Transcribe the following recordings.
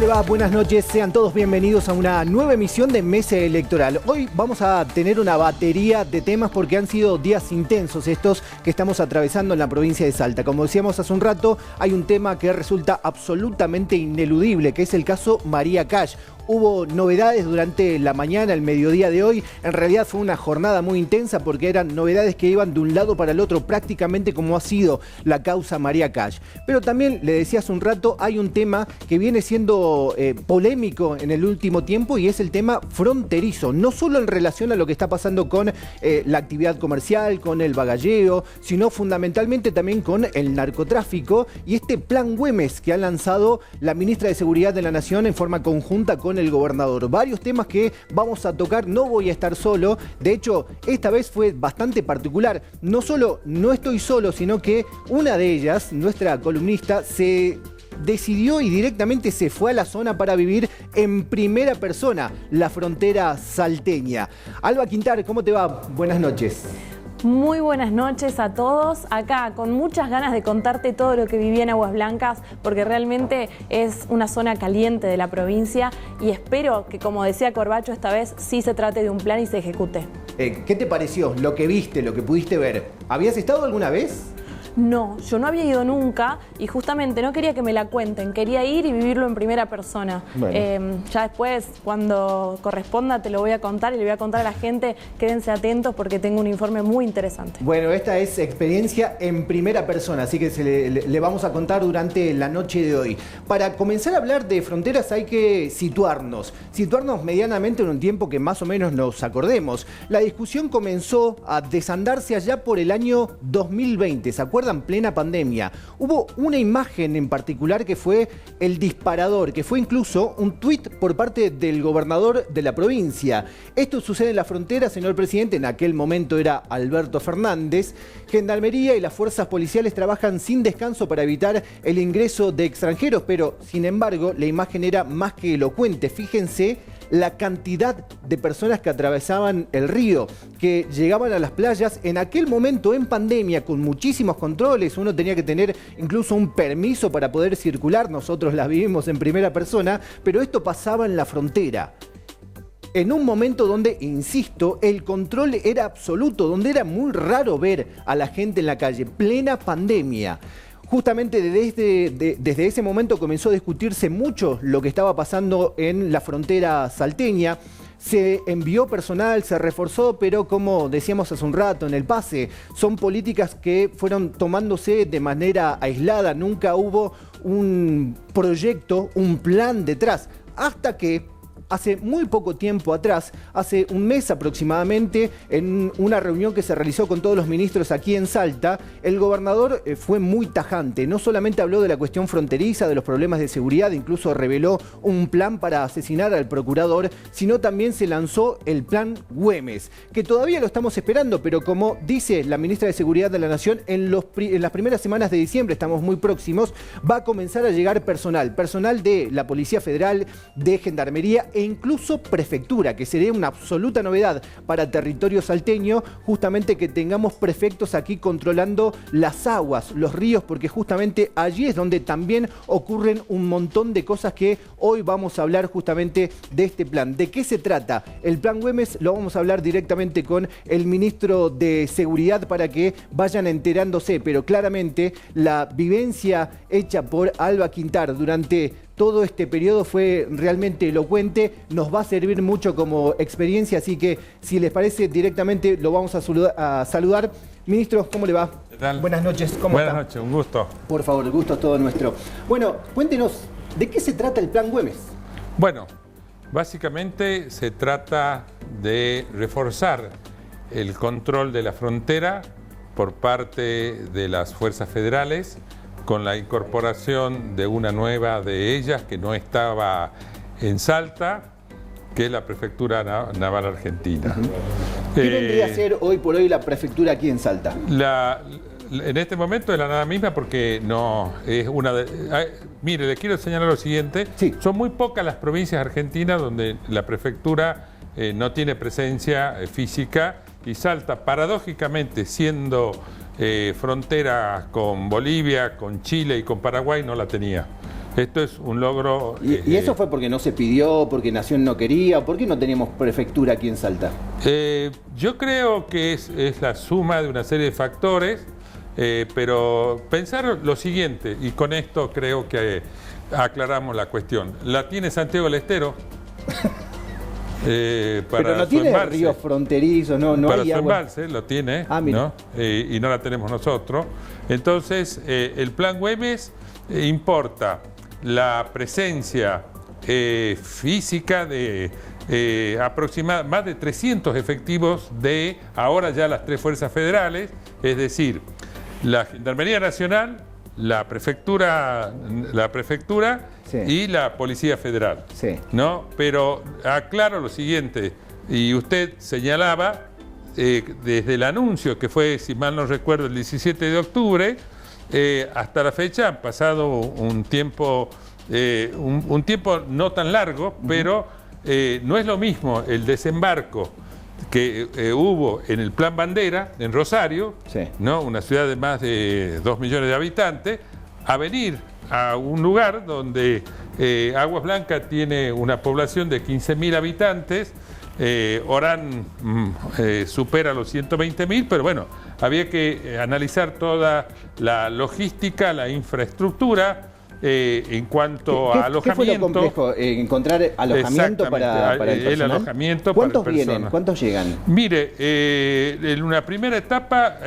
va? Buenas noches, sean todos bienvenidos a una nueva emisión de Mesa Electoral. Hoy vamos a tener una batería de temas porque han sido días intensos estos que estamos atravesando en la provincia de Salta. Como decíamos hace un rato, hay un tema que resulta absolutamente ineludible, que es el caso María Cash. Hubo novedades durante la mañana, el mediodía de hoy. En realidad fue una jornada muy intensa porque eran novedades que iban de un lado para el otro, prácticamente como ha sido la causa María Cash. Pero también, le decía hace un rato, hay un tema que viene siendo polémico en el último tiempo y es el tema fronterizo. No solo en relación a lo que está pasando con la actividad comercial, con el bagalleo, sino fundamentalmente también con el narcotráfico y este plan Güemes que ha lanzado la ministra de Seguridad de la Nación en forma conjunta con el gobernador. Varios temas que vamos a tocar, no voy a estar solo. De hecho, esta vez fue bastante particular. No solo no estoy solo, sino que una de ellas, nuestra columnista, se decidió y directamente se fue a la zona para vivir en primera persona la frontera salteña. Alba Quintar, ¿cómo te va? Buenas noches. Muy buenas noches a todos, acá con muchas ganas de contarte todo lo que viví en Aguas Blancas, porque realmente es una zona caliente de la provincia y espero que, como decía Corbacho, esta vez sí se trate de un plan y se ejecute. ¿Qué te pareció lo que viste, lo que pudiste ver? ¿Habías estado alguna vez? No, yo no había ido nunca y justamente no quería que me la cuenten, quería ir y vivirlo en primera persona. Bueno. Ya después, cuando corresponda, te lo voy a contar y le voy a contar a la gente. Quédense atentos porque tengo un informe muy interesante. Bueno, esta es experiencia en primera persona, así que le vamos a contar durante la noche de hoy. Para comenzar a hablar de fronteras hay que situarnos medianamente en un tiempo que más o menos nos acordemos. La discusión comenzó a desandarse allá por el año 2020, ¿se acuerdan? En plena pandemia. Hubo una imagen en particular que fue el disparador, que fue incluso un tuit por parte del gobernador de la provincia. Esto sucede en la frontera, señor presidente, en aquel momento era Alberto Fernández. Gendarmería y las fuerzas policiales trabajan sin descanso para evitar el ingreso de extranjeros, pero sin embargo la imagen era más que elocuente. Fíjense la cantidad de personas que atravesaban el río, que llegaban a las playas en aquel momento en pandemia con muchísimos controles. Uno tenía que tener incluso un permiso para poder circular. Nosotros las vivimos en primera persona, pero esto pasaba en la frontera. En un momento donde, insisto, el control era absoluto, donde era muy raro ver a la gente en la calle, plena pandemia. Justamente desde ese momento comenzó a discutirse mucho lo que estaba pasando en la frontera salteña. Se envió personal, se reforzó, pero como decíamos hace un rato en el pase, son políticas que fueron tomándose de manera aislada. Nunca hubo un proyecto, un plan detrás, hasta que hace muy poco tiempo atrás, hace un mes aproximadamente, en una reunión que se realizó con todos los ministros aquí en Salta, el gobernador fue muy tajante. No solamente habló de la cuestión fronteriza, de los problemas de seguridad, incluso reveló un plan para asesinar al procurador, sino también se lanzó el plan Güemes, que todavía lo estamos esperando, pero como dice la ministra de Seguridad de la Nación, en las primeras semanas de diciembre, estamos muy próximos, va a comenzar a llegar personal de la Policía Federal, de Gendarmería e incluso prefectura, que sería una absoluta novedad para territorio salteño, justamente que tengamos prefectos aquí controlando las aguas, los ríos, porque justamente allí es donde también ocurren un montón de cosas que hoy vamos a hablar justamente de este plan. ¿De qué se trata? El plan Güemes lo vamos a hablar directamente con el ministro de Seguridad para que vayan enterándose, pero claramente la vivencia hecha por Alba Quintar durante todo este periodo fue realmente elocuente, nos va a servir mucho como experiencia, así que si les parece directamente lo vamos a saludar. Ministro, ¿cómo le va? ¿Qué tal? Buenas noches, ¿cómo está? Buenas noches, un gusto. Por favor, el gusto es todo nuestro. Bueno, cuéntenos, ¿de qué se trata el plan Güemes? Bueno, básicamente se trata de reforzar el control de la frontera por parte de las fuerzas federales, con la incorporación de una nueva de ellas que no estaba en Salta, que es la Prefectura Naval Argentina. ¿Qué vendría a ser hoy por hoy la prefectura aquí en Salta? En este momento es la nada misma porque no es una de... mire, le quiero señalar lo siguiente. Sí. Son muy pocas las provincias argentinas donde la prefectura no tiene presencia física, y Salta, paradójicamente, siendo frontera con Bolivia, con Chile y con Paraguay, no la tenía. Esto es un logro... ¿Y eso fue porque no se pidió, porque Nación no quería? ¿Por qué no teníamos prefectura aquí en Salta? Yo creo que es la suma de una serie de factores, pero pensar lo siguiente, y con esto creo que aclaramos la cuestión. La tiene Santiago del Estero. Pero no tiene ríos fronterizos, no para hay su agua. embalse lo tiene, mira. ¿no? Y no la tenemos nosotros. Entonces, el Plan Güemes importa la presencia física de aproximadamente más de 300 efectivos de ahora ya las 3 fuerzas federales, es decir, la Gendarmería Nacional, la prefectura sí, y la Policía Federal. Sí. ¿No? Pero aclaro lo siguiente, y usted señalaba desde el anuncio que fue, si mal no recuerdo, el 17 de octubre, hasta la fecha han pasado un tiempo no tan largo, pero no es lo mismo el desembarco que hubo en el Plan Bandera, en Rosario, sí, ¿no? Una ciudad de más de 2 millones de habitantes, a venir a un lugar donde Aguas Blancas tiene una población de 15.000 habitantes, Orán supera los 120.000, pero bueno, había que analizar toda la logística, la infraestructura, en cuanto a alojamiento. ¿Qué fue lo complejo? ¿Encontrar alojamiento para el personal? El alojamiento ¿Cuántos para el personal. vienen? ¿Cuántos llegan? Mire, en una primera etapa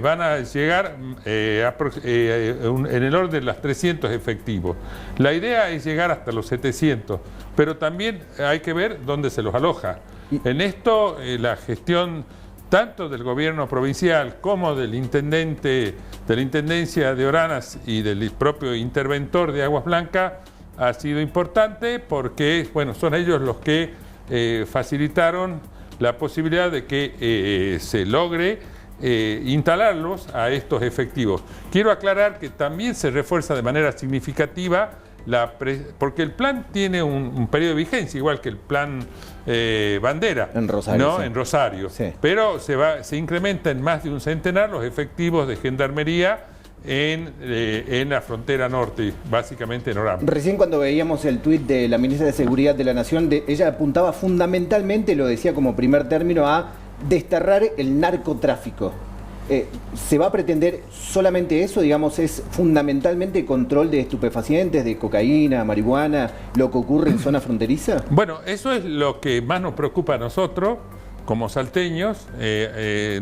van a llegar en el orden de las 300 efectivos. La idea es llegar hasta los 700, pero también hay que ver dónde se los aloja. En esto, la gestión tanto del gobierno provincial como del intendente de la Intendencia de Oranas y del propio interventor de Aguas Blancas ha sido importante porque, bueno, son ellos los que facilitaron la posibilidad de que se logre instalarlos a estos efectivos. Quiero aclarar que también se refuerza de manera significativa porque el plan tiene un periodo de vigencia, igual que el plan Bandera. En Rosario. ¿No? Sí. En Rosario. Sí. Pero se incrementa en más de un centenar los efectivos de gendarmería en la frontera norte, básicamente en Orán. Recién cuando veíamos el tuit de la ministra de Seguridad de la Nación, ella apuntaba fundamentalmente, lo decía como primer término, a desterrar el narcotráfico. ¿Se va a pretender solamente eso? Digamos, ¿es fundamentalmente control de estupefacientes, de cocaína, marihuana, lo que ocurre en zona fronteriza? Bueno, eso es lo que más nos preocupa a nosotros como salteños.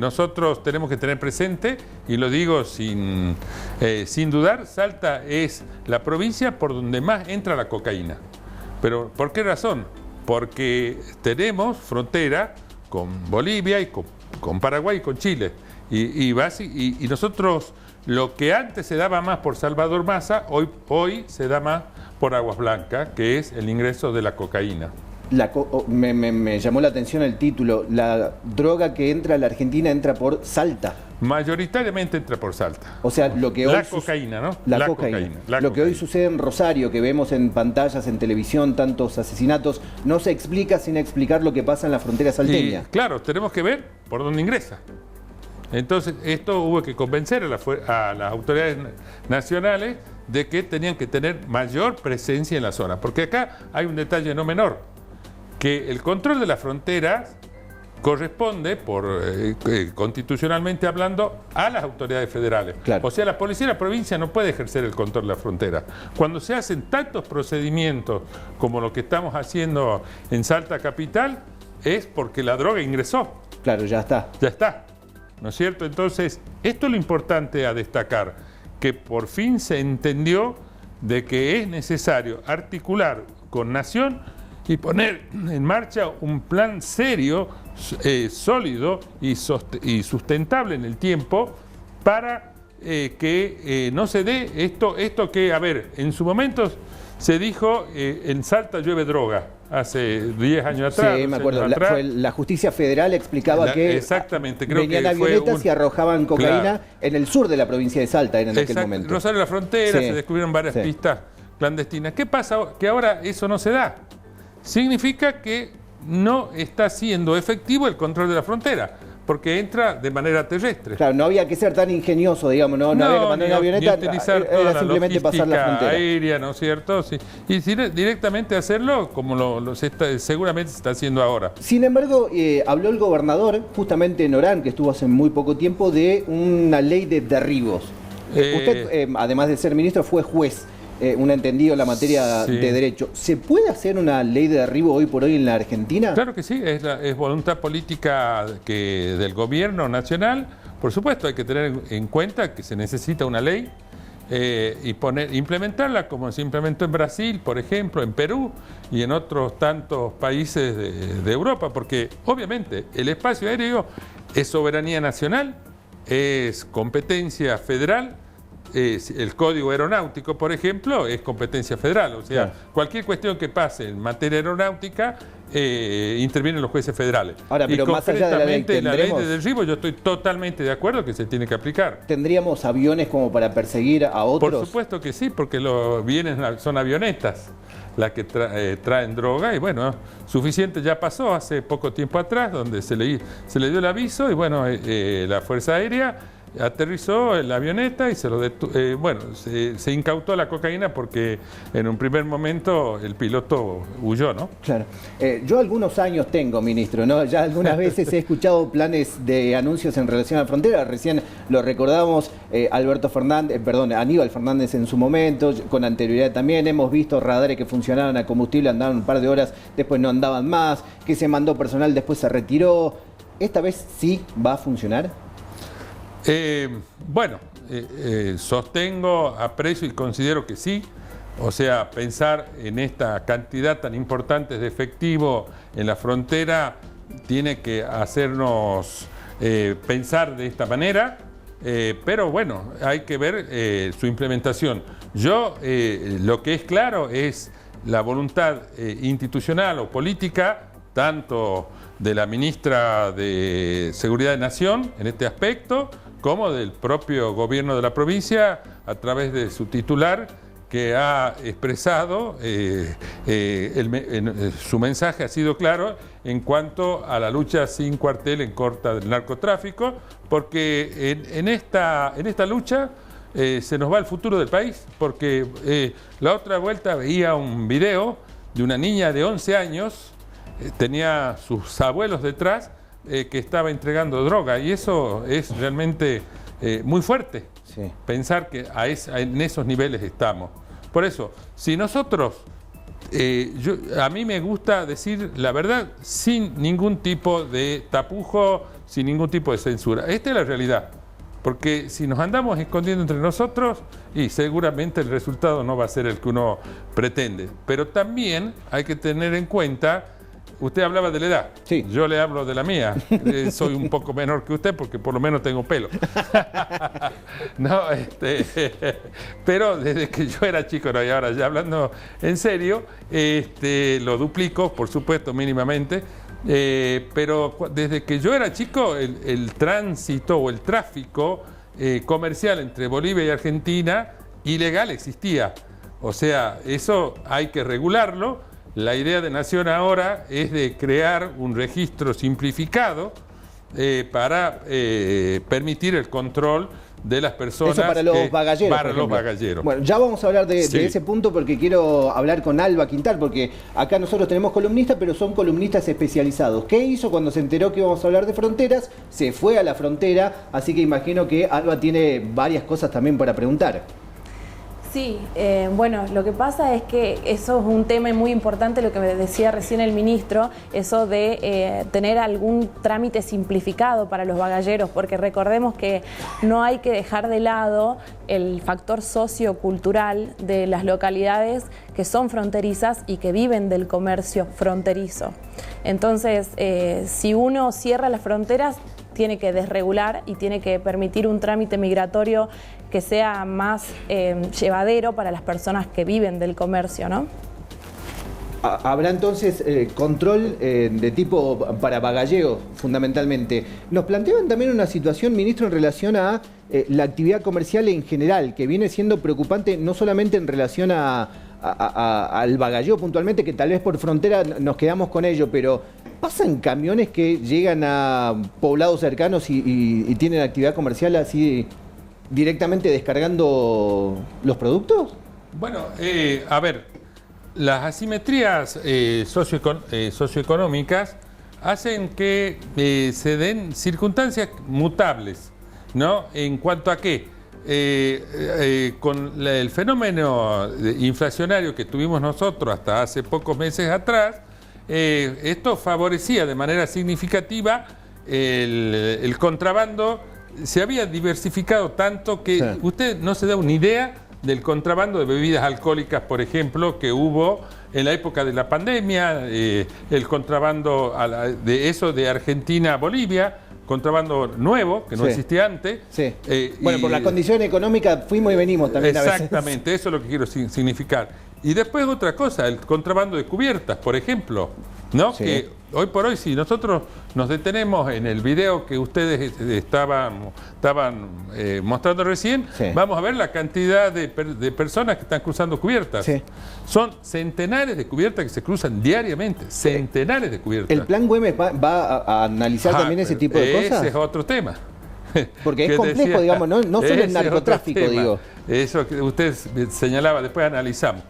Nosotros tenemos que tener presente, y lo digo sin dudar, Salta es la provincia por donde más entra la cocaína. ¿Pero por qué razón? Porque tenemos frontera con Bolivia y con Paraguay y con Chile. Y nosotros, lo que antes se daba más por Salvador Massa, hoy se da más por Aguas Blancas, que es el ingreso de la cocaína. Me llamó la atención el título. La droga que entra a la Argentina entra por Salta. Mayoritariamente entra por Salta. O sea, lo que hoy... La cocaína, ¿no? La cocaína. Lo que hoy sucede en Rosario, que vemos en pantallas, en televisión, tantos asesinatos, no se explica sin explicar lo que pasa en la frontera salteña. Claro, tenemos que ver por dónde ingresa. Entonces, esto hubo que convencer a las autoridades nacionales de que tenían que tener mayor presencia en la zona. Porque acá hay un detalle no menor, que el control de las fronteras corresponde, constitucionalmente hablando, a las autoridades federales. Claro. O sea, la policía de la provincia no puede ejercer el control de la frontera. Cuando se hacen tantos procedimientos como lo que estamos haciendo en Salta Capital, es porque la droga ingresó. Claro, ya está. Ya está. ¿No es cierto? Entonces, esto es lo importante a destacar, que por fin se entendió de que es necesario articular con Nación y poner en marcha un plan serio, sólido y sustentable en el tiempo para que no se dé esto que, a ver, en su momento se dijo en Salta llueve droga. Hace 10 años atrás. Sí, me acuerdo. La justicia federal explicaba que exactamente, creo venían que avionetas y arrojaban cocaína, claro, en el sur de la provincia de Salta en aquel momento. Rosario, la frontera, sí, se descubrieron varias pistas clandestinas. ¿Qué pasa? Que ahora eso no se da. Significa que no está siendo efectivo el control de la frontera. porque entra de manera terrestre. Claro, no había que ser tan ingenioso, digamos, no había que mandar una avioneta, ni utilizar toda era la simplemente pasar la logística frontera. aérea, ¿no es cierto? Sí. Y directamente hacerlo como seguramente se está haciendo ahora. Sin embargo, habló el gobernador, justamente en Orán, que estuvo hace muy poco tiempo, de una ley de derribos. Usted, además de ser ministro, fue juez. Un entendido en la materia sí. de derecho. ¿Se puede hacer una ley de derribo hoy por hoy en la Argentina? Claro que sí, es voluntad política del gobierno nacional. Por supuesto, hay que tener en cuenta que se necesita una ley y implementarla como se implementó en Brasil, por ejemplo, en Perú y en otros tantos países de Europa, porque obviamente el espacio aéreo es soberanía nacional, es competencia federal. El código aeronáutico, por ejemplo, es competencia federal. O sea, cualquier cuestión que pase en materia aeronáutica intervienen los jueces federales. Ahora, pero y más allá de la ley de derribo, yo estoy totalmente de acuerdo que se tiene que aplicar. ¿Tendríamos aviones como para perseguir a otros? Por supuesto que sí, porque son avionetas las que traen droga y bueno, suficiente ya pasó hace poco tiempo atrás, donde se le dio el aviso y bueno, la Fuerza Aérea aterrizó en la avioneta y se incautó la cocaína porque en un primer momento el piloto huyó, ¿no? Claro. Yo algunos años tengo, ministro, ¿no? Ya algunas veces he escuchado planes de anuncios en relación a la frontera. Recién lo recordábamos, Aníbal Fernández en su momento, con anterioridad también. Hemos visto radares que funcionaban a combustible, andaban un par de horas, después no andaban más, que se mandó personal, después se retiró. ¿Esta vez sí va a funcionar? Sostengo, aprecio y considero que sí. O sea, pensar en esta cantidad tan importante de efectivo en la frontera tiene que hacernos pensar de esta manera, pero bueno, hay que ver su implementación. Lo que es claro es la voluntad institucional o política, tanto de la ministra de Seguridad de Nación en este aspecto, como del propio gobierno de la provincia a través de su titular, que ha expresado, su mensaje ha sido claro en cuanto a la lucha sin cuartel en contra del narcotráfico, porque en esta lucha se nos va el futuro del país, porque la otra vuelta veía un video de una niña de 11 años, tenía sus abuelos detrás, que estaba entregando droga, y eso es realmente muy fuerte. Sí. Pensar que en esos niveles estamos. Por eso, si nosotros, a mí me gusta decir la verdad sin ningún tipo de tapujo, sin ningún tipo de censura. Esta es la realidad. Porque si nos andamos escondiendo entre nosotros, y seguramente el resultado no va a ser el que uno pretende. Pero también hay que tener en cuenta. Usted hablaba de la edad, sí. Yo le hablo de la mía, soy un poco menor que usted porque por lo menos tengo pelo. No, pero desde que yo era chico, y ahora ya hablando en serio, lo duplico, por supuesto, mínimamente, pero desde que yo era chico, el tránsito o el tráfico comercial entre Bolivia y Argentina ilegal existía. O sea, eso hay que regularlo. La idea de Nación ahora es de crear un registro simplificado para permitir el control de las personas. Eso para los bagalleros. Para los bagalleros. Bueno, ya vamos a hablar de ese punto porque quiero hablar con Alba Quintal, porque acá nosotros tenemos columnistas, pero son columnistas especializados. ¿Qué hizo cuando se enteró que íbamos a hablar de fronteras? Se fue a la frontera, así que imagino que Alba tiene varias cosas también para preguntar. Sí, bueno, lo que pasa es que eso es un tema muy importante, lo que me decía recién el ministro, eso de tener algún trámite simplificado para los bagalleros, porque recordemos que no hay que dejar de lado el factor sociocultural de las localidades que son fronterizas y que viven del comercio fronterizo. Entonces, si uno cierra las fronteras, tiene que desregular y tiene que permitir un trámite migratorio que sea más llevadero para las personas que viven del comercio, ¿no? Habrá entonces control de tipo para bagalleo, fundamentalmente. Nos planteaban también una situación, ministro, en relación a la actividad comercial en general, que viene siendo preocupante no solamente en relación al bagalleo puntualmente, que tal vez por frontera nos quedamos con ello, pero ¿Pasan camiones que llegan a poblados cercanos y tienen actividad comercial así directamente descargando los productos? Bueno, a ver, las asimetrías socioeconómicas hacen que se den circunstancias mutables, ¿no? ¿En cuanto a qué? Con el fenómeno inflacionario que tuvimos nosotros hasta hace pocos meses atrás, esto favorecía de manera significativa el contrabando. Se había diversificado tanto que usted no se da una idea del contrabando de bebidas alcohólicas, por ejemplo, que hubo en la época de la pandemia, el contrabando de Argentina a Bolivia, contrabando nuevo, que no existía antes. Sí. Bueno, por la condición económica fuimos y venimos también a veces. Exactamente, eso es lo que quiero significar. Y después otra cosa, el contrabando de cubiertas, por ejemplo, ¿no? Sí. Que hoy por hoy, si nosotros nos detenemos en el video que ustedes estaban mostrando recién, vamos a ver la cantidad de personas que están cruzando cubiertas. Sí. Son centenares de cubiertas que se cruzan diariamente, centenares de cubiertas. ¿El Plan Güemes va a analizar también ese tipo de cosas? Ese es otro tema. Porque es complejo, digamos, no solo el narcotráfico, digo. Eso que usted señalaba, después analizamos.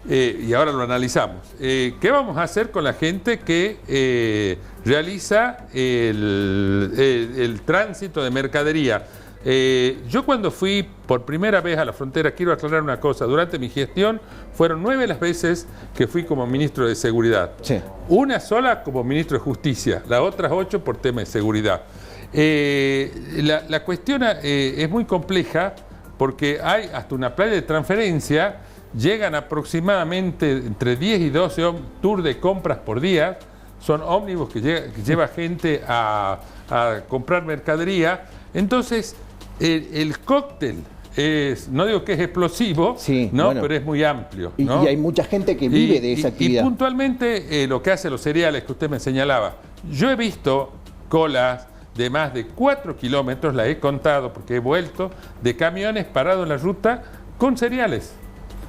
Y ahora lo analizamos. ¿Qué vamos a hacer con la gente que realiza el tránsito de mercadería? Yo cuando fui por primera vez a la frontera, quiero aclarar una cosa, durante mi gestión fueron 9 las veces que fui como ministro de Seguridad. Sí. Una sola como ministro de Justicia, las otras 8 por tema de seguridad. La cuestión es muy compleja porque hay hasta una playa de transferencia. Llegan aproximadamente entre 10 y 12 tours de compras por día. Son ómnibus que lleva gente a comprar mercadería. Entonces, el cóctel no digo que es explosivo, ¿no? Bueno, pero es muy amplio, ¿no? Y hay mucha gente que vive de esa actividad. Y puntualmente lo que hacen los cereales que usted me señalaba. Yo he visto colas de más de 4 kilómetros, la he contado porque he vuelto, de camiones parados en la ruta con cereales.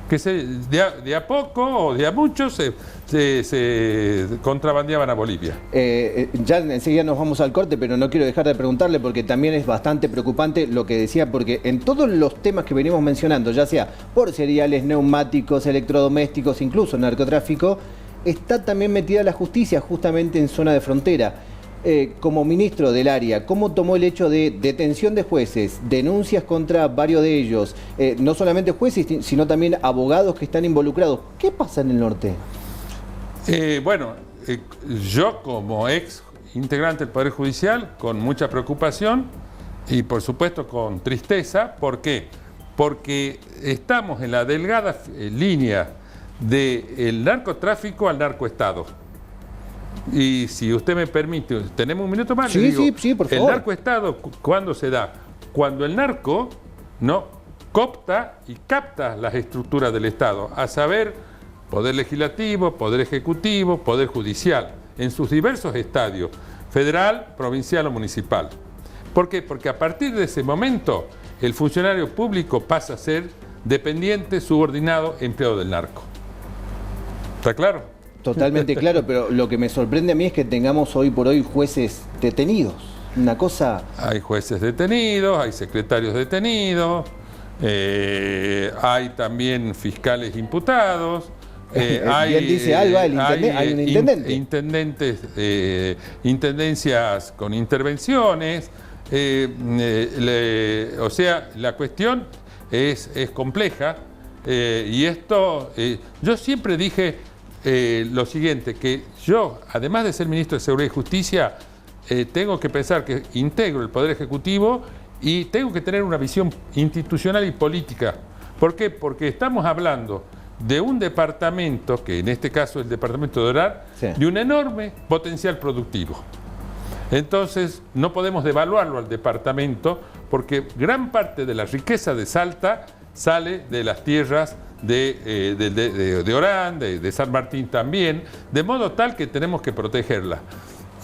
Que de a poco o de a mucho se contrabandeaban a Bolivia. Ya enseguida nos vamos al corte, pero no quiero dejar de preguntarle porque también es bastante preocupante lo que decía, porque en todos los temas que venimos mencionando, ya sea por cereales, neumáticos, electrodomésticos, incluso narcotráfico, está también metida la justicia justamente en zona de frontera. Como ministro del área, ¿cómo tomó el hecho de detención de jueces, denuncias contra varios de ellos, no solamente jueces, sino también abogados que están involucrados? ¿Qué pasa en el norte? Yo como ex integrante del Poder Judicial, con mucha preocupación y por supuesto con tristeza. ¿Por qué? Porque estamos en la delgada línea del narcotráfico al narcoestado. Y si usted me permite, tenemos un minuto más. Sí, sí, por favor. El narcoestado, ¿cuándo se da? Cuando el narco no coopta y capta las estructuras del Estado, a saber, poder legislativo, poder ejecutivo, poder judicial, en sus diversos estadios, federal, provincial o municipal. ¿Por qué? Porque a partir de ese momento, el funcionario público pasa a ser dependiente, subordinado, empleado del narco. ¿Está claro? Totalmente claro, pero lo que me sorprende a mí es que tengamos hoy por hoy jueces detenidos. Una cosa... Hay jueces detenidos, hay secretarios detenidos, hay también fiscales imputados. Bien dice Alba, hay un intendente. Intendencias con intervenciones. O sea, la cuestión es compleja. Y esto, yo siempre dije... lo siguiente, que yo, además de ser ministro de Seguridad y Justicia, tengo que pensar que integro el Poder Ejecutivo y tengo que tener una visión institucional y política. ¿Por qué? Porque estamos hablando de un departamento, que en este caso es el departamento de Orar, de un enorme potencial productivo. Entonces, no podemos devaluarlo al departamento porque gran parte de la riqueza de Salta sale de las tierras de Orán, de San Martín también, de modo tal que tenemos que protegerla.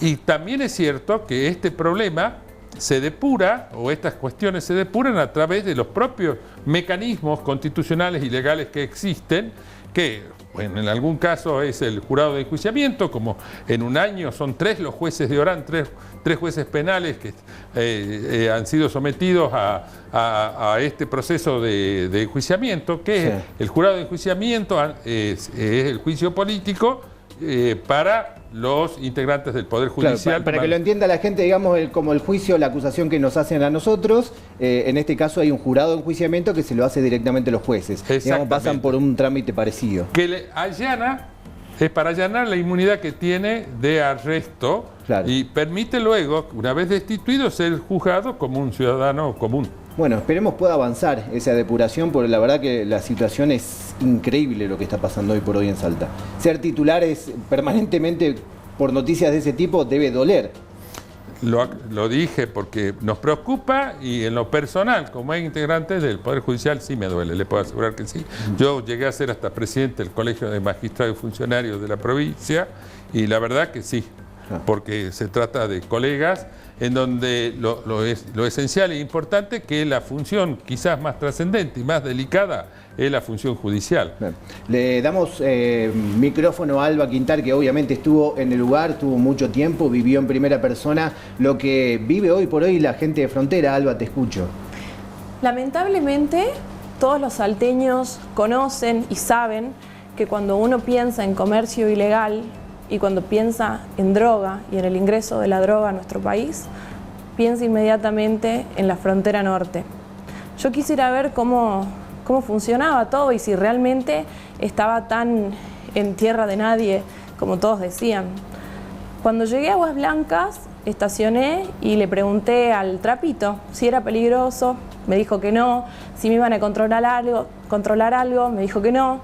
Y también es cierto que este problema se depura, o estas cuestiones se depuran a través de los propios mecanismos constitucionales y legales que existen, que bueno, en algún caso es el jurado de enjuiciamiento, como en un año son 3 los jueces de Orán, tres jueces penales que han sido sometidos a este proceso de enjuiciamiento, que es el jurado de enjuiciamiento, es el juicio político para los integrantes del Poder Judicial. Claro, para que lo entienda la gente, digamos, como el juicio, la acusación que nos hacen a nosotros, en este caso hay un jurado de enjuiciamiento que se lo hace directamente los jueces. Digamos, pasan por un trámite parecido. Que le allana, es para allanar la inmunidad que tiene de arresto, claro, y permite luego, una vez destituido, ser juzgado como un ciudadano común. Bueno, esperemos pueda avanzar esa depuración, porque la verdad que la situación es increíble lo que está pasando hoy por hoy en Salta. Ser titulares permanentemente por noticias de ese tipo debe doler. Lo dije porque nos preocupa, y en lo personal, como integrante del Poder Judicial, sí me duele, le puedo asegurar que sí. Yo llegué a ser hasta presidente del Colegio de Magistrados y Funcionarios de la provincia, y la verdad que sí, porque se trata de colegas en donde lo esencial e importante, que la función quizás más trascendente y más delicada es la función judicial. Bien. Le damos micrófono a Alba Quintar, que obviamente estuvo en el lugar, estuvo mucho tiempo, vivió en primera persona lo que vive hoy por hoy la gente de Frontera. Alba, te escucho. Lamentablemente, todos los salteños conocen y saben que cuando uno piensa en comercio ilegal y cuando piensa en droga y en el ingreso de la droga a nuestro país, piensa inmediatamente en la frontera norte. Yo quisiera ver cómo funcionaba todo y si realmente estaba tan en tierra de nadie como todos decían. Cuando llegué a Aguas Blancas, estacioné y le pregunté al trapito si era peligroso, me dijo que no, si me iban a controlar algo, me dijo que no.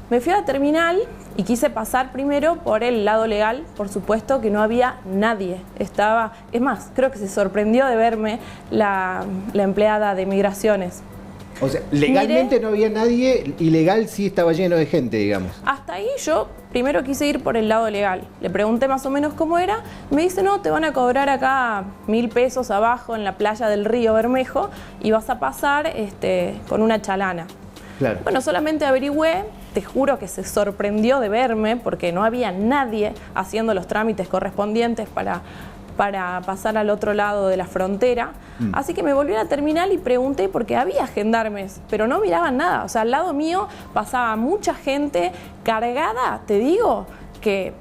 Me fui a la terminal y quise pasar primero por el lado legal, por supuesto que no había nadie. Es más, creo que se sorprendió de verme la empleada de migraciones. O sea, legalmente no había nadie, ilegal sí estaba lleno de gente, digamos. Hasta ahí yo primero quise ir por el lado legal. Le pregunté más o menos cómo era. Me dice, no, te van a cobrar acá 1.000 pesos abajo en la playa del río Bermejo y vas a pasar con una chalana. Claro. Bueno, solamente averigüé, te juro que se sorprendió de verme porque no había nadie haciendo los trámites correspondientes para pasar al otro lado de la frontera. Así que me volví a la terminal y pregunté porque había gendarmes, pero no miraban nada. O sea, al lado mío pasaba mucha gente cargada, te digo, que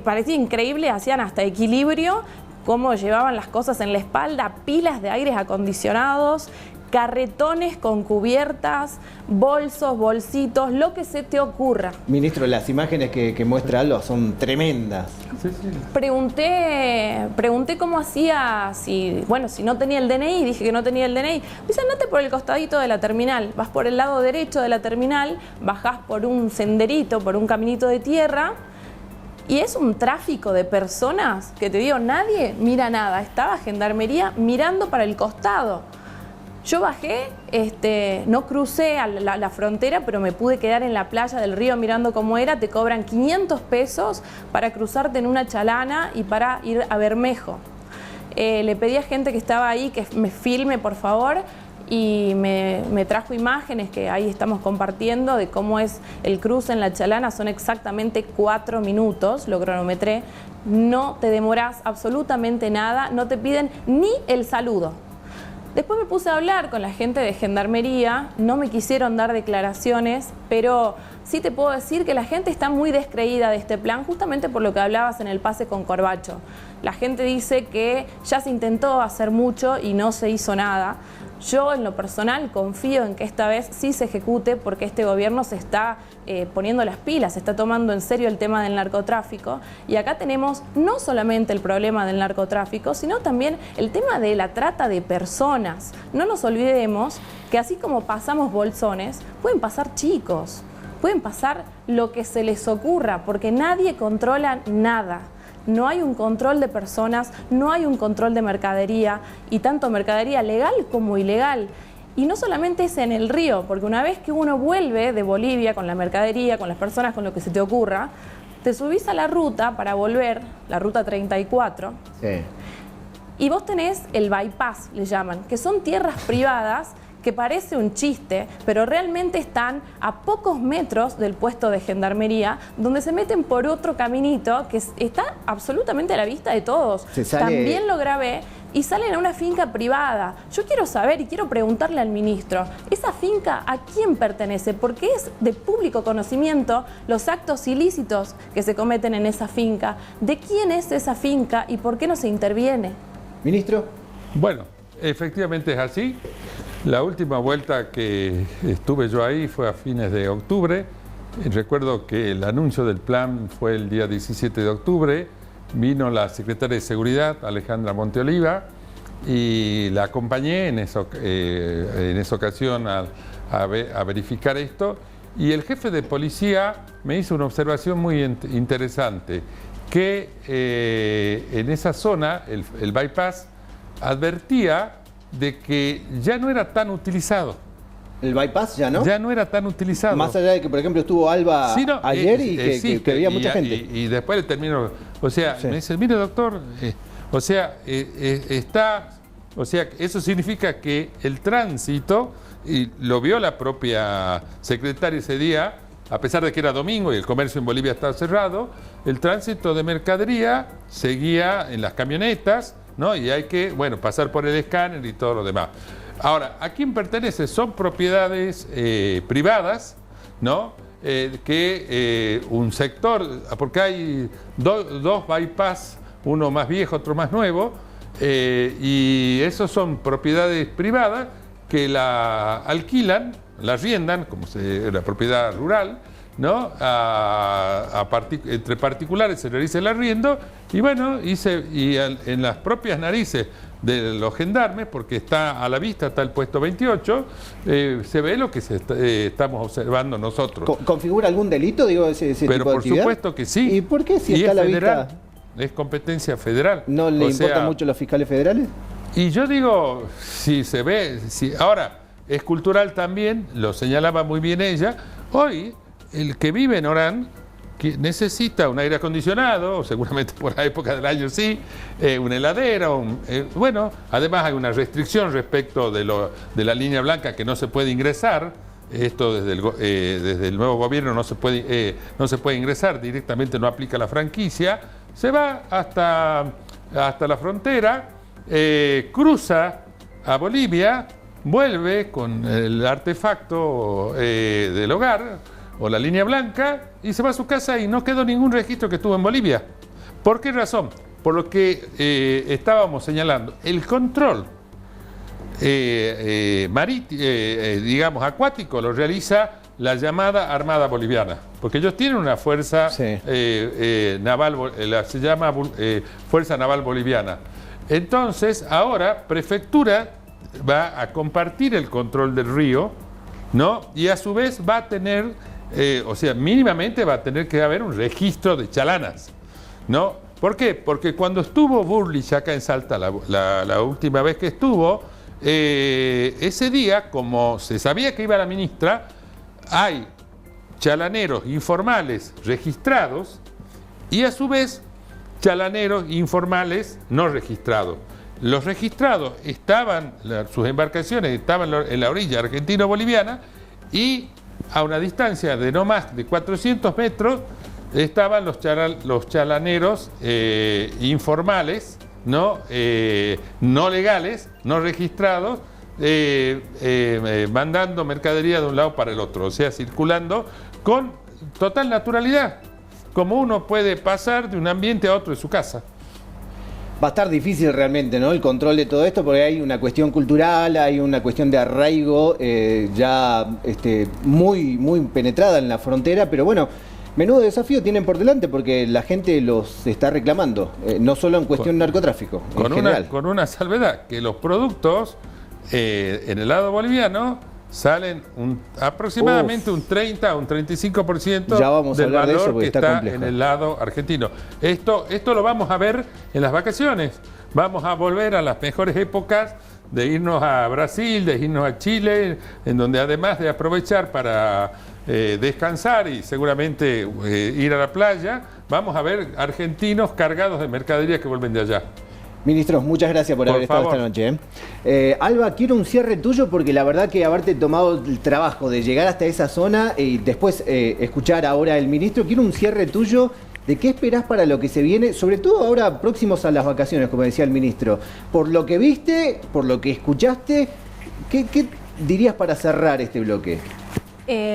parecía increíble, hacían hasta equilibrio, cómo llevaban las cosas en la espalda, pilas de aires acondicionados, carretones con cubiertas, bolsos, bolsitos, lo que se te ocurra. Ministro, las imágenes que muestra Alba son tremendas. Sí, sí. Pregunté cómo hacía, si no tenía el DNI, dije que no tenía el DNI. Me dice, andate por el costadito de la terminal, vas por el lado derecho de la terminal, bajás por un senderito, por un caminito de tierra, y es un tráfico de personas que te digo, nadie mira nada. Estaba Gendarmería mirando para el costado. Yo bajé, no crucé a la frontera, pero me pude quedar en la playa del río mirando cómo era. Te cobran 500 pesos para cruzarte en una chalana y para ir a Bermejo. Le pedí a gente que estaba ahí que me filme, por favor, y me trajo imágenes que ahí estamos compartiendo de cómo es el cruce en la chalana. Son exactamente 4 minutos, lo cronometré. No te demorás absolutamente nada, no te piden ni el saludo. Después me puse a hablar con la gente de Gendarmería, no me quisieron dar declaraciones, pero sí te puedo decir que la gente está muy descreída de este plan, justamente por lo que hablabas en el pase con Corbacho. La gente dice que ya se intentó hacer mucho y no se hizo nada. Yo, en lo personal, confío en que esta vez sí se ejecute porque este gobierno se está poniendo las pilas, se está tomando en serio el tema del narcotráfico. Y acá tenemos no solamente el problema del narcotráfico, sino también el tema de la trata de personas. No nos olvidemos que así como pasamos bolsones, pueden pasar chicos, pueden pasar lo que se les ocurra, porque nadie controla nada. No hay un control de personas, no hay un control de mercadería, y tanto mercadería legal como ilegal. Y no solamente es en el río, porque una vez que uno vuelve de Bolivia con la mercadería, con las personas, con lo que se te ocurra, te subís a la ruta para volver, la ruta 34, sí, Y vos tenés el bypass, le llaman, que son tierras privadas que parece un chiste, pero realmente están a pocos metros del puesto de gendarmería, donde se meten por otro caminito que está absolutamente a la vista de todos. También lo grabé y salen a una finca privada. Yo quiero saber y quiero preguntarle al ministro, ¿esa finca a quién pertenece? Porque es de público conocimiento los actos ilícitos que se cometen en esa finca. ¿De quién es esa finca y por qué no se interviene? Ministro. Bueno, efectivamente es así. La última vuelta que estuve yo ahí fue a fines de octubre. Recuerdo que el anuncio del plan fue el día 17 de octubre. Vino la secretaria de Seguridad, Alejandra Monteoliva, y la acompañé en esa ocasión a verificar esto. Y el jefe de policía me hizo una observación muy interesante, que en esa zona, el bypass, advertía de que ya no era tan utilizado. ¿El bypass ya no? Ya no era tan utilizado. Más allá de que, por ejemplo, estuvo Alba ayer y que había mucha gente. Y después le terminó. O sea, me dice, mire doctor, eso significa que el tránsito, y lo vio la propia secretaria ese día, a pesar de que era domingo y el comercio en Bolivia estaba cerrado, el tránsito de mercadería seguía en las camionetas, ¿no? Y hay que, pasar por el escáner y todo lo demás. Ahora, ¿a quién pertenece? Son propiedades privadas, ¿no? Que un sector, porque hay dos bypass, uno más viejo, otro más nuevo, y esos son propiedades privadas que la alquilan, la arriendan, como la propiedad rural, ¿no? Entre particulares se realiza el arriendo y en las propias narices de los gendarmes, porque está a la vista, está el puesto 28, se ve lo que estamos observando nosotros. ¿Configura algún delito, digo, ese tipo de actividad? Pero por supuesto que sí. ¿Y por qué si está a la federal, vista? Es competencia federal. ¿No le importan mucho los fiscales federales? Y yo digo, si se ve, ahora, es cultural también, lo señalaba muy bien ella, hoy el que vive en Orán, que necesita un aire acondicionado, seguramente por la época del año sí, una heladera, además hay una restricción respecto de la línea blanca que no se puede ingresar, esto desde el nuevo gobierno no se puede ingresar, directamente no aplica la franquicia, se va hasta la frontera, cruza a Bolivia, vuelve con el artefacto del hogar, o la línea blanca, y se va a su casa y no quedó ningún registro que estuvo en Bolivia. ¿Por qué razón? Por lo que estábamos señalando. El control acuático lo realiza la llamada Armada Boliviana, porque ellos tienen una fuerza naval, se llama Fuerza Naval Boliviana. Entonces, ahora Prefectura va a compartir el control del río, ¿no? Y a su vez va a tener, mínimamente va a tener que haber un registro de chalanas, ¿no? ¿Por qué? Porque cuando estuvo Burlich acá en Salta, la última vez que estuvo, ese día, como se sabía que iba la ministra, hay chalaneros informales registrados y a su vez chalaneros informales no registrados. Los registrados sus embarcaciones estaban en la orilla argentino-boliviana y a una distancia de no más de 400 metros estaban los chalaneros informales, no legales, no registrados, mandando mercadería de un lado para el otro, o sea, circulando con total naturalidad, como uno puede pasar de un ambiente a otro de su casa. Va a estar difícil realmente, ¿no? El control de todo esto, porque hay una cuestión cultural, hay una cuestión de arraigo muy, muy penetrada en la frontera, pero bueno, menudo desafío tienen por delante porque la gente los está reclamando, no solo en cuestión narcotráfico, en general. Con una salvedad, que los productos en el lado boliviano salen aproximadamente un 30 a un 35% del valor que está en el lado argentino. Esto lo vamos a ver en las vacaciones. Vamos a volver a las mejores épocas de irnos a Brasil, de irnos a Chile, en donde además de aprovechar para descansar y seguramente ir a la playa, vamos a ver argentinos cargados de mercadería que vuelven de allá. Ministro, muchas gracias por haber estado esta noche. Alba, quiero un cierre tuyo porque la verdad que haberte tomado el trabajo de llegar hasta esa zona y después escuchar ahora al ministro, quiero un cierre tuyo de qué esperás para lo que se viene, sobre todo ahora próximos a las vacaciones, como decía el ministro. Por lo que viste, por lo que escuchaste, ¿qué dirías para cerrar este bloque?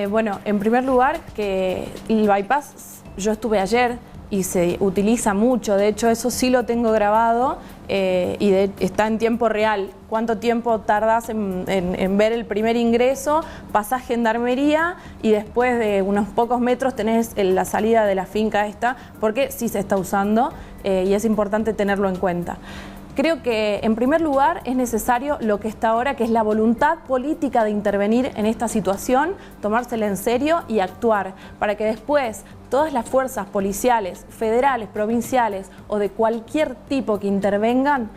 Bueno, en primer lugar, que el bypass, yo estuve ayer y se utiliza mucho, de hecho eso sí lo tengo grabado está en tiempo real. ¿Cuánto tiempo tardás en ver el primer ingreso? Pasás Gendarmería y después de unos pocos metros tenés la salida de la finca esta, porque sí se está usando y es importante tenerlo en cuenta. Creo que, en primer lugar, es necesario lo que está ahora, que es la voluntad política de intervenir en esta situación, tomársela en serio y actuar, para que después todas las fuerzas policiales, federales, provinciales o de cualquier tipo que intervengan,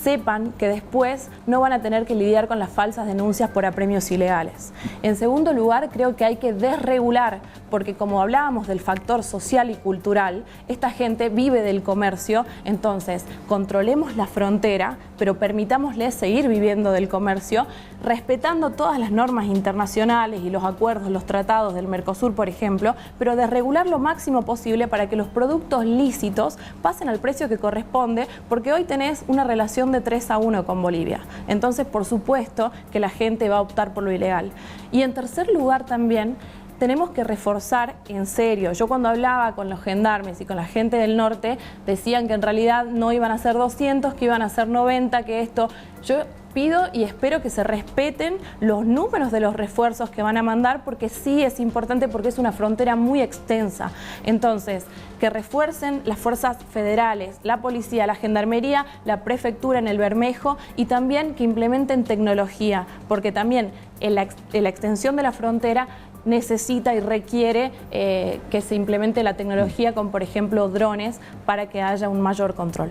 sepan que después no van a tener que lidiar con las falsas denuncias por apremios ilegales. En segundo lugar, creo que hay que desregular, porque como hablábamos del factor social y cultural, esta gente vive del comercio, entonces controlemos la frontera, pero permitámosles seguir viviendo del comercio, respetando todas las normas internacionales y los acuerdos, los tratados del Mercosur, por ejemplo, pero desregular lo máximo posible para que los productos lícitos pasen al precio que corresponde, porque hoy tenés una relación de 3-1 con Bolivia. Entonces, por supuesto que la gente va a optar por lo ilegal. Y en tercer lugar también, tenemos que reforzar en serio. Yo cuando hablaba con los gendarmes y con la gente del norte, decían que en realidad no iban a ser 200, que iban a ser 90, que esto... Yo pido y espero que se respeten los números de los refuerzos que van a mandar, porque sí es importante, porque es una frontera muy extensa. Entonces, que refuercen las fuerzas federales, la policía, la gendarmería, la prefectura en el Bermejo, y también que implementen tecnología, porque también en la extensión de la frontera necesita y requiere que se implemente la tecnología con, por ejemplo, drones, para que haya un mayor control.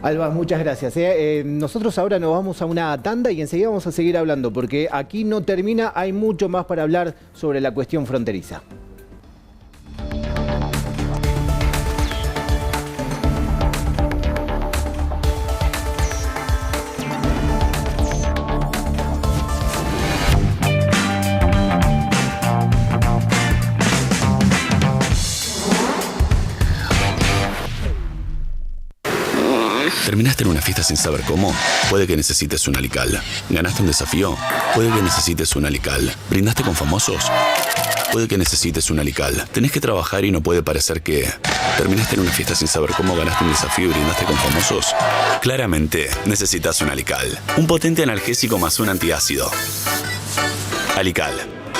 Alba, muchas gracias. Nosotros ahora nos vamos a una tanda y enseguida vamos a seguir hablando, porque aquí no termina, hay mucho más para hablar sobre la cuestión fronteriza. ¿Terminaste en una fiesta sin saber cómo? Puede que necesites un Alical. ¿Ganaste un desafío? Puede que necesites un Alical. ¿Brindaste con famosos? Puede que necesites un Alical. ¿Tenés que trabajar y no puede parecer que... ¿Terminaste en una fiesta sin saber cómo? ¿Ganaste un desafío y brindaste con famosos? Claramente necesitas un Alical. Un potente analgésico más un antiácido. Alical.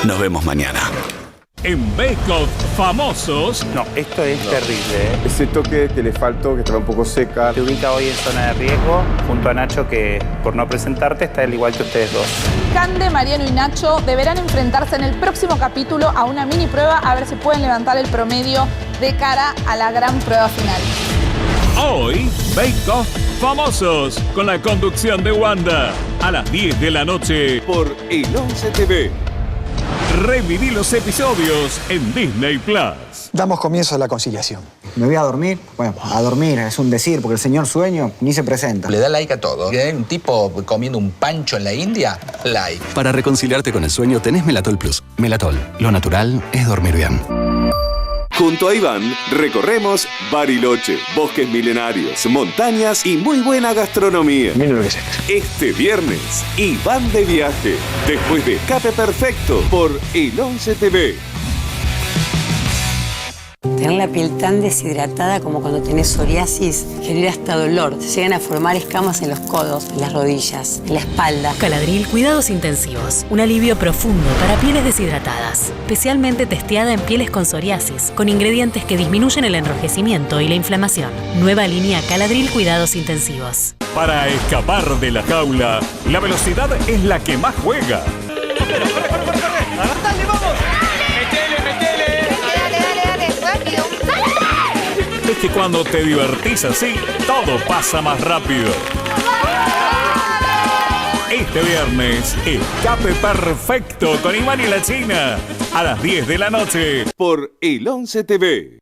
Nos vemos mañana. En Bake Off Famosos. No, esto es terrible, Ese toque que le faltó, que estaba un poco seca. Te ubica hoy en zona de riesgo, junto a Nacho, que por no presentarte está al igual que ustedes dos. Cande, Mariano y Nacho deberán enfrentarse en el próximo capítulo a una mini prueba, a ver si pueden levantar el promedio de cara a la gran prueba final. Hoy, Bake Off Famosos, con la conducción de Wanda, a las 10 de la noche por El 11 TV. Reviví los episodios en Disney Plus. Damos comienzo a la conciliación. ¿Me voy a dormir? Bueno, a dormir es un decir, porque el señor sueño ni se presenta. Le da like a todo. ¿Hay un tipo comiendo un pancho en la India? Like. Para reconciliarte con el sueño tenés Melatol Plus. Melatol, lo natural es dormir bien. Junto a Iván, recorremos Bariloche, bosques milenarios, montañas y muy buena gastronomía. Miren lo que es. Este viernes, Iván de viaje, después de Escape Perfecto por El 11 TV. Tener la piel tan deshidratada como cuando tenés psoriasis genera hasta dolor. Se llegan a formar escamas en los codos, en las rodillas, en la espalda. Caladril Cuidados Intensivos. Un alivio profundo para pieles deshidratadas. Especialmente testeada en pieles con psoriasis, con ingredientes que disminuyen el enrojecimiento y la inflamación. Nueva línea Caladril Cuidados Intensivos. Para escapar de la jaula, la velocidad es la que más juega. ¡Corre! ¡Dale, vamos! Es que cuando te divertís así, todo pasa más rápido. Este viernes, Escape Perfecto con Iván y la China, a las 10 de la noche por El 11 TV.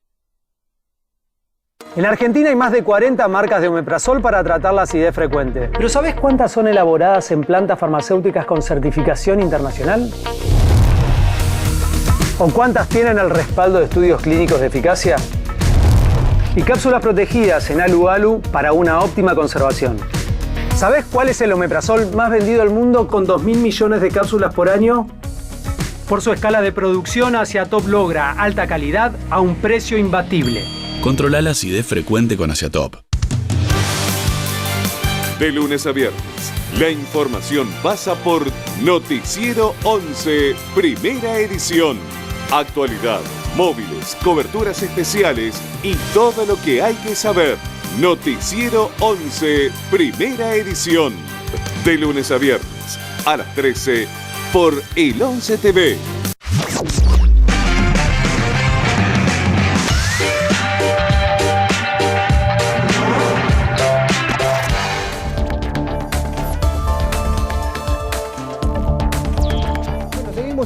En Argentina hay más de 40 marcas de omeprazol para tratar la acidez frecuente. ¿Pero sabes cuántas son elaboradas en plantas farmacéuticas con certificación internacional? ¿O cuántas tienen el respaldo de estudios clínicos de eficacia? Y cápsulas protegidas en alu-alu para una óptima conservación. ¿Sabes cuál es el omeprazol más vendido del mundo con 2.000 millones de cápsulas por año? Por su escala de producción, Asiatop logra alta calidad a un precio imbatible. Controla la acidez frecuente con Asiatop. De lunes a viernes, la información pasa por Noticiero 11, primera edición. Actualidad, móviles, coberturas especiales y todo lo que hay que saber. Noticiero 11, primera edición. De lunes a viernes, a las 13, por el 11 TV.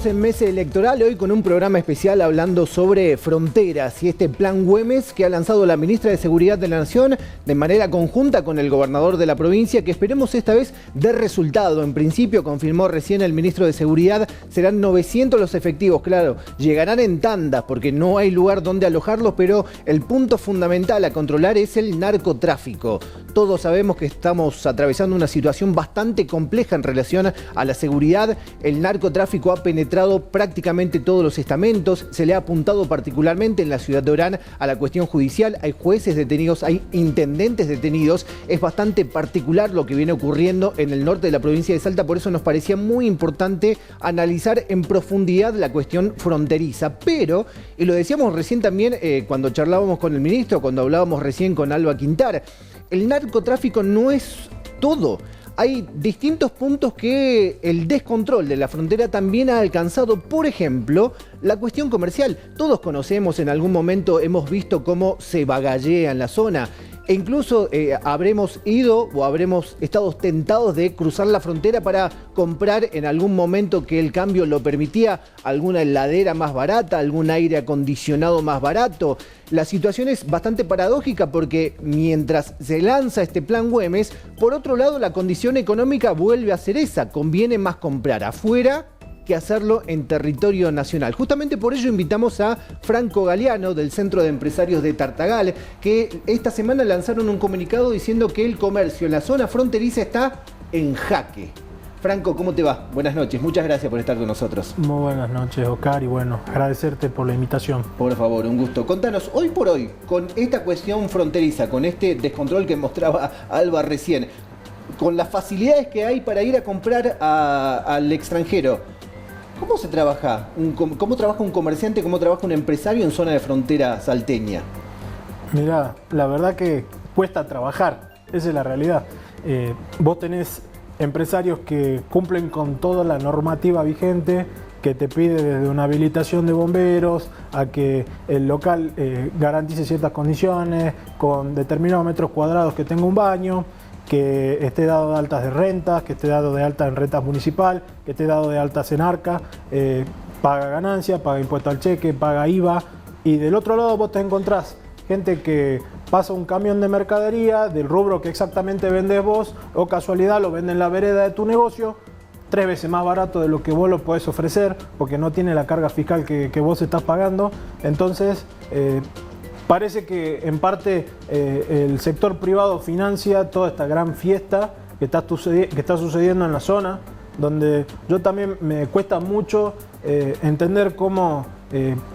En mes electoral, hoy con un programa especial hablando sobre fronteras y este plan Güemes que ha lanzado la ministra de Seguridad de la Nación de manera conjunta con el gobernador de la provincia, que esperemos esta vez dé resultado. En principio, confirmó recién el ministro de Seguridad, serán 900 los efectivos, claro, llegarán en tandas porque no hay lugar donde alojarlos, pero el punto fundamental a controlar es el narcotráfico. Todos sabemos que estamos atravesando una situación bastante compleja en relación a la seguridad. El narcotráfico ha penetrado prácticamente todos los estamentos, se le ha apuntado particularmente en la ciudad de Orán a la cuestión judicial, hay jueces detenidos, hay intendentes detenidos, es bastante particular lo que viene ocurriendo en el norte de la provincia de Salta, por eso nos parecía muy importante analizar en profundidad la cuestión fronteriza, pero, y lo decíamos recién también cuando charlábamos con el ministro, cuando hablábamos recién con Alba Quintar, el narcotráfico no es todo. Hay distintos puntos que el descontrol de la frontera también ha alcanzado. Por ejemplo, la cuestión comercial. Todos conocemos, en algún momento hemos visto cómo se bagallea en la zona. E incluso habremos ido o habremos estado tentados de cruzar la frontera para comprar en algún momento que el cambio lo permitía alguna heladera más barata, algún aire acondicionado más barato. La situación es bastante paradójica porque mientras se lanza este plan Güemes, por otro lado la condición económica vuelve a ser esa, conviene más comprar afuera que hacerlo en territorio nacional. Justamente por ello invitamos a Franco Galeano del Centro de Empresarios de Tartagal, que esta semana lanzaron un comunicado diciendo que el comercio en la zona fronteriza está en jaque. Franco, ¿cómo te va? Buenas noches, muchas gracias por estar con nosotros. Muy buenas noches, Oscar, y bueno, agradecerte por la invitación. Por favor, un gusto. Contanos, hoy por hoy, con esta cuestión fronteriza, con este descontrol que mostraba Alba recién, con las facilidades que hay para ir a comprar al extranjero, ¿cómo se trabaja? ¿Cómo trabaja un comerciante, cómo trabaja un empresario en zona de frontera salteña? Mirá, la verdad que cuesta trabajar, esa es la realidad. Vos tenés empresarios que cumplen con toda la normativa vigente, que te pide desde una habilitación de bomberos a que el local garantice ciertas condiciones, con determinados metros cuadrados que tenga un baño, que esté dado de altas de rentas, que esté dado de alta en rentas municipal, que esté dado de altas en ARCA, paga ganancia, paga impuesto al cheque, paga IVA, y del otro lado vos te encontrás gente que pasa un camión de mercadería del rubro que exactamente vendés vos, o casualidad lo vende en la vereda de tu negocio, 3 veces más barato de lo que vos lo podés ofrecer, porque no tiene la carga fiscal que vos estás pagando. Entonces, parece que en parte el sector privado financia toda esta gran fiesta que está sucediendo en la zona, donde yo también me cuesta mucho entender cómo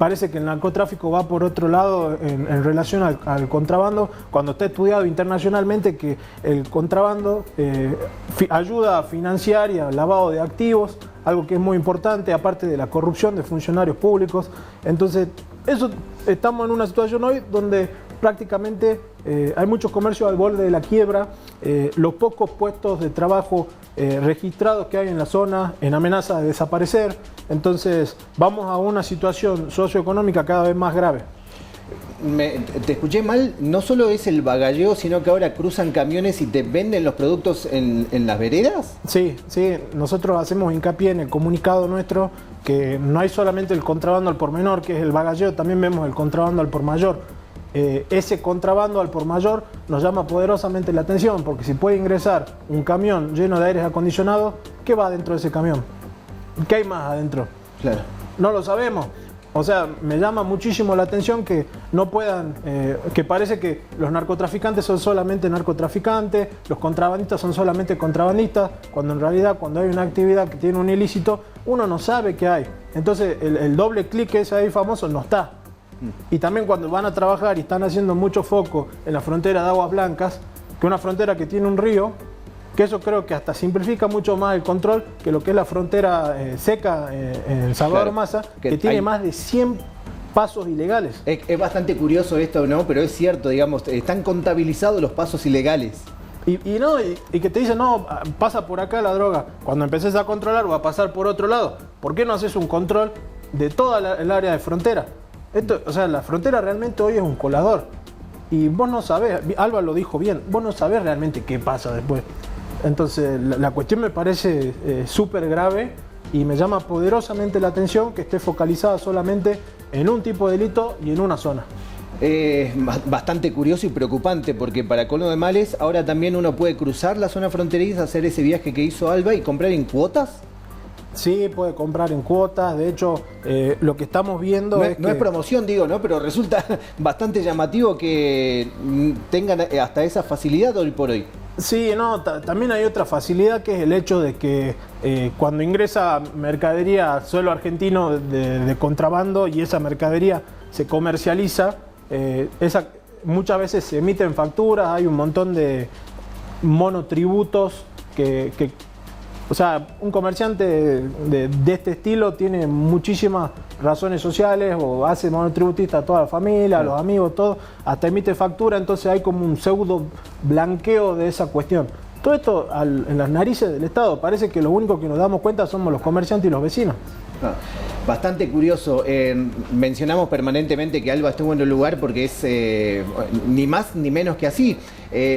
parece que el narcotráfico va por otro lado en relación al contrabando, cuando está estudiado internacionalmente que el contrabando ayuda a financiar y al lavado de activos, algo que es muy importante, aparte de la corrupción de funcionarios públicos. Entonces, estamos en una situación hoy donde prácticamente hay muchos comercios al borde de la quiebra, los pocos puestos de trabajo registrados que hay en la zona en amenaza de desaparecer. Entonces vamos a una situación socioeconómica cada vez más grave. Te escuché mal, no solo es el bagalleo, sino que ahora cruzan camiones y te venden los productos en las veredas. Sí, nosotros hacemos hincapié en el comunicado nuestro que no hay solamente el contrabando al por menor, que es el bagalleo, también vemos el contrabando al por mayor. ese contrabando al por mayor nos llama poderosamente la atención, porque si puede ingresar un camión lleno de aires acondicionados, ¿qué va dentro de ese camión? ¿Qué hay más adentro? Claro. No lo sabemos. O sea, me llama muchísimo la atención que no puedan, que parece que los narcotraficantes son solamente narcotraficantes, los contrabandistas son solamente contrabandistas, cuando en realidad cuando hay una actividad que tiene un ilícito, uno no sabe qué hay. Entonces el doble clic ese ahí famoso no está. Y también cuando van a trabajar y están haciendo mucho foco en la frontera de Aguas Blancas, que es una frontera que tiene un río, que eso creo que hasta simplifica mucho más el control que lo que es la frontera seca en Salvador Massa, que tiene más de 100 pasos ilegales. Es bastante curioso esto, ¿no? Pero es cierto, digamos, están contabilizados los pasos ilegales. Y que te dicen, no, pasa por acá la droga. Cuando empeces a controlar va a pasar por otro lado. ¿Por qué no haces un control de toda el área de frontera? Esto, o sea, la frontera realmente hoy es un colador. Y vos no sabés, Alba lo dijo bien, vos no sabés realmente qué pasa después. Entonces, la cuestión me parece súper grave y me llama poderosamente la atención que esté focalizada solamente en un tipo de delito y en una zona. Bastante curioso y preocupante, porque para colmo de males, ahora también uno puede cruzar la zona fronteriza, hacer ese viaje que hizo Alba y comprar en cuotas. Sí, puede comprar en cuotas. De hecho, lo que estamos viendo no es promoción, digo, ¿no? Pero resulta bastante llamativo que tengan hasta esa facilidad hoy por hoy. Sí, no, también hay otra facilidad, que es el hecho de que cuando ingresa mercadería a suelo argentino de contrabando y esa mercadería se comercializa, muchas veces se emiten facturas, hay un montón de monotributos o sea, un comerciante de este estilo tiene muchísimas razones sociales, o hace monotributista a toda la familia, a los amigos, todo, hasta emite factura, entonces hay como un pseudo blanqueo de esa cuestión. Todo esto en las narices del Estado. Parece que lo único que nos damos cuenta somos los comerciantes y los vecinos. Bastante curioso. Mencionamos permanentemente que Alba estuvo en el lugar porque es ni más ni menos que así.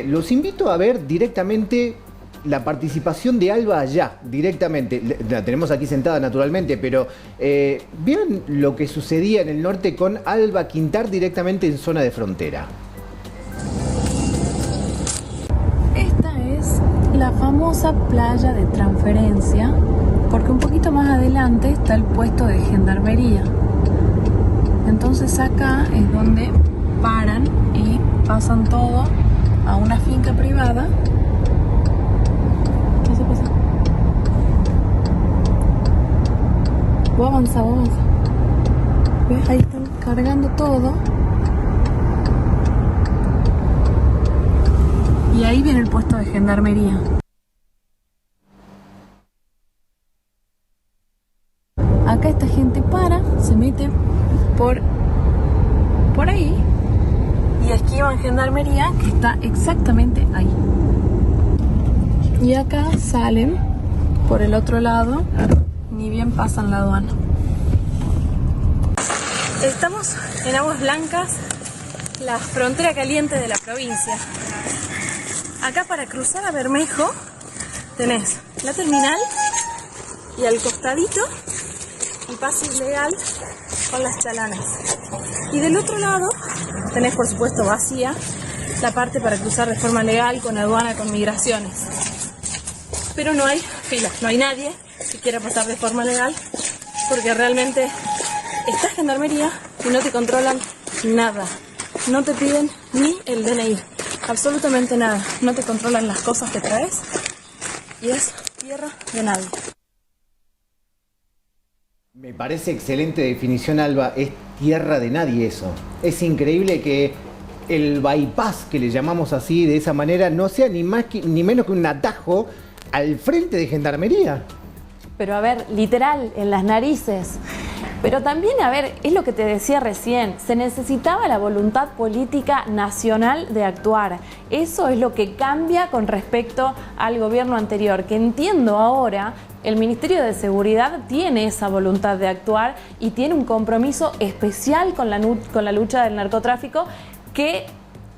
Los invito a ver directamente la participación de Alba allá, directamente. La tenemos aquí sentada naturalmente, pero vean lo que sucedía en el norte con Alba Quintar directamente en zona de frontera. Esta es la famosa playa de transferencia, porque un poquito más adelante está el puesto de gendarmería. Entonces acá es donde paran y pasan todo a una finca privada. Vos avanza. ¿Ves? Ahí están cargando todo. Y ahí viene el puesto de gendarmería. Acá esta gente para, se mete por ahí y esquivan gendarmería, que está exactamente ahí. Y acá salen por el otro lado, ni bien pasan la aduana. Estamos en Aguas Blancas, la frontera caliente de la provincia. Acá para cruzar a Bermejo tenés la terminal y al costadito el paso ilegal con las chalanas. Y del otro lado tenés, por supuesto, vacía la parte para cruzar de forma legal con aduana, con migraciones. Pero no hay fila, no hay nadie que quiera pasar de forma legal, porque realmente está gendarmería y no te controlan nada. No te piden ni el DNI, absolutamente nada. No te controlan las cosas que traes y es tierra de nadie. Me parece excelente definición, Alba. Es tierra de nadie eso. Es increíble que el bypass, que le llamamos así de esa manera, no sea ni más ni menos que un atajo al frente de gendarmería. Pero a ver, literal, en las narices. Pero también, a ver, es lo que te decía recién, se necesitaba la voluntad política nacional de actuar. Eso es lo que cambia con respecto al gobierno anterior, que entiendo ahora, el Ministerio de Seguridad tiene esa voluntad de actuar y tiene un compromiso especial con la lucha del narcotráfico, que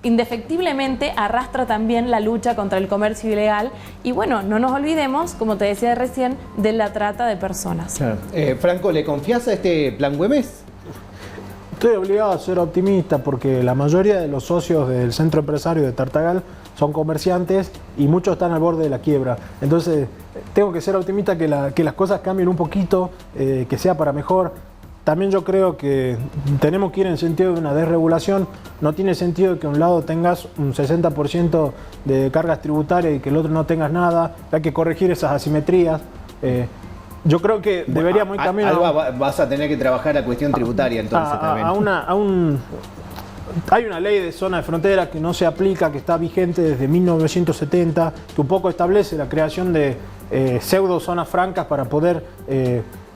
indefectiblemente arrastra también la lucha contra el comercio ilegal. Y bueno, no nos olvidemos, como te decía recién, de la trata de personas. Claro. Franco, ¿le confías a este plan Güemes? Estoy obligado a ser optimista porque la mayoría de los socios del centro empresario de Tartagal son comerciantes y muchos están al borde de la quiebra. Entonces, tengo que ser optimista que las cosas cambien un poquito, que sea para mejor. También yo creo que tenemos que ir en sentido de una desregulación. No tiene sentido que a un lado tengas un 60% de cargas tributarias y que el otro no tengas nada. Hay que corregir esas asimetrías. Yo creo que deberíamos ir también... Alba, vas a tener que trabajar a cuestión tributaria entonces también. Hay una ley de zona de frontera que no se aplica, que está vigente desde 1970, que un poco establece la creación de pseudo zonas francas para poder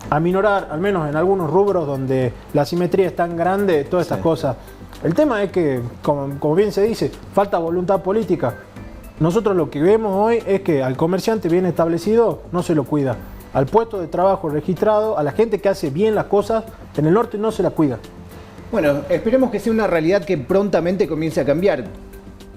aminorar, al menos en algunos rubros donde la asimetría es tan grande, todas estas cosas. El tema es que, como bien se dice, falta voluntad política. Nosotros lo que vemos hoy es que al comerciante bien establecido no se lo cuida. Al puesto de trabajo registrado, a la gente que hace bien las cosas, en el norte no se la cuida. Bueno, esperemos que sea una realidad que prontamente comience a cambiar.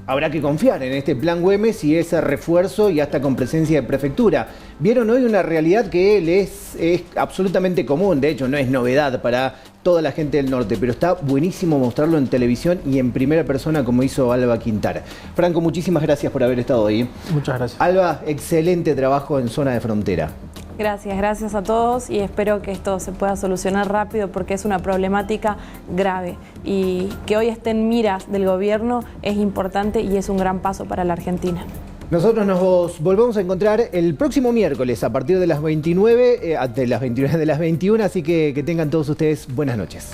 Habrá que confiar en este plan Güemes y ese refuerzo y hasta con presencia de prefectura. Vieron hoy una realidad que es absolutamente común, de hecho no es novedad para toda la gente del norte, pero está buenísimo mostrarlo en televisión y en primera persona como hizo Alba Quintar. Franco, muchísimas gracias por haber estado ahí. Muchas gracias. Alba, excelente trabajo en zona de frontera. Gracias a todos y espero que esto se pueda solucionar rápido porque es una problemática grave y que hoy esté en miras del gobierno es importante y es un gran paso para la Argentina. Nosotros nos volvemos a encontrar el próximo miércoles a partir de las 29, de las 21, así que tengan todos ustedes buenas noches.